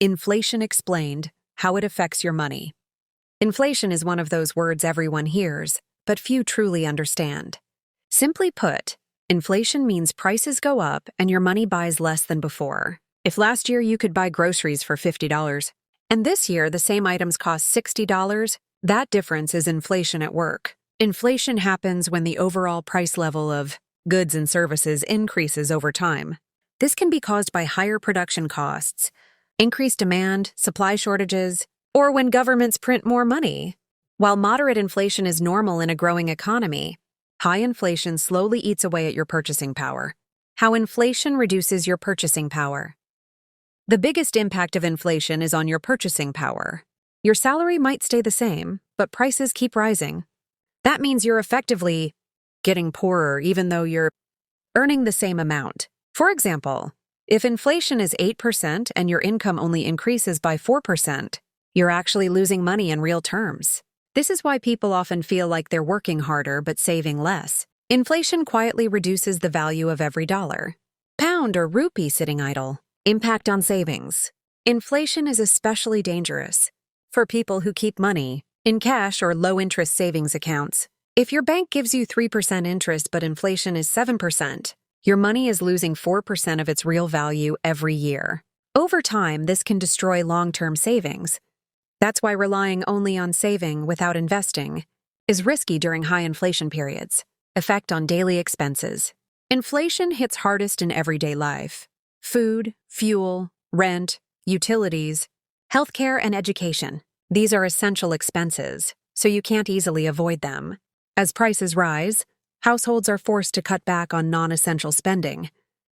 Inflation Explained: How It Affects Your Money. Inflation is one of those words everyone hears, but few truly understand. Simply put, inflation means prices go up and your money buys less than before. If last year you could buy groceries for $50, and this year the same items cost $60, that difference is inflation at work. Inflation happens when the overall price level of goods and services increases over time. This can be caused by higher production costs, increased demand, supply shortages, or when governments print more money. While moderate inflation is normal in a growing economy, high inflation slowly eats away at your purchasing power. How inflation reduces your purchasing power. The biggest impact of inflation is on your purchasing power. Your salary might stay the same, but prices keep rising. That means you're effectively getting poorer even though you're earning the same amount. For example, if inflation is 8% and your income only increases by 4%, you're actually losing money in real terms. This is why people often feel like they're working harder but saving less. Inflation quietly reduces the value of every dollar, pound, or rupee sitting idle. Impact on savings. Inflation is especially dangerous for people who keep money in cash or low-interest savings accounts. If your bank gives you 3% interest but inflation is 7%, your money is losing 4% of its real value every year. Over time, this can destroy long-term savings. That's why relying only on saving without investing is risky during high inflation periods. Effect on daily expenses. Inflation hits hardest in everyday life. Food, fuel, rent, utilities, healthcare, and education. These are essential expenses, so you can't easily avoid them. As prices rise, households are forced to cut back on non-essential spending,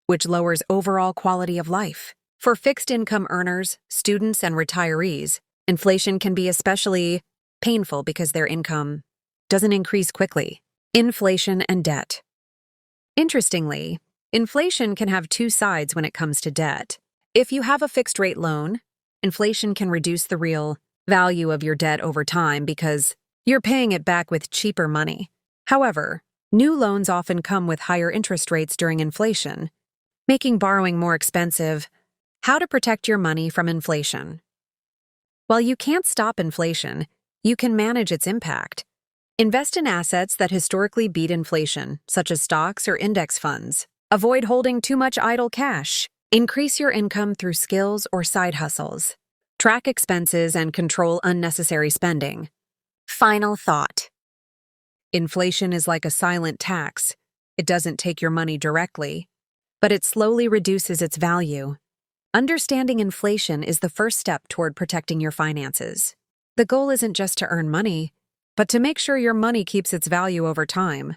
which lowers overall quality of life. For fixed-income earners, students, and retirees, inflation can be especially painful because their income doesn't increase quickly. Inflation and debt. Interestingly, inflation can have two sides when it comes to debt. If you have a fixed-rate loan, inflation can reduce the real value of your debt over time because you're paying it back with cheaper money. However, new loans often come with higher interest rates during inflation, making borrowing more expensive. How to protect your money from inflation. While you can't stop inflation, you can manage its impact. Invest in assets that historically beat inflation, such as stocks or index funds. Avoid holding too much idle cash. Increase your income through skills or side hustles. Track expenses and control unnecessary spending. Final thought. Inflation is like a silent tax. It doesn't take your money directly, but it slowly reduces its value. Understanding inflation is the first step toward protecting your finances. The goal isn't just to earn money, but to make sure your money keeps its value over time.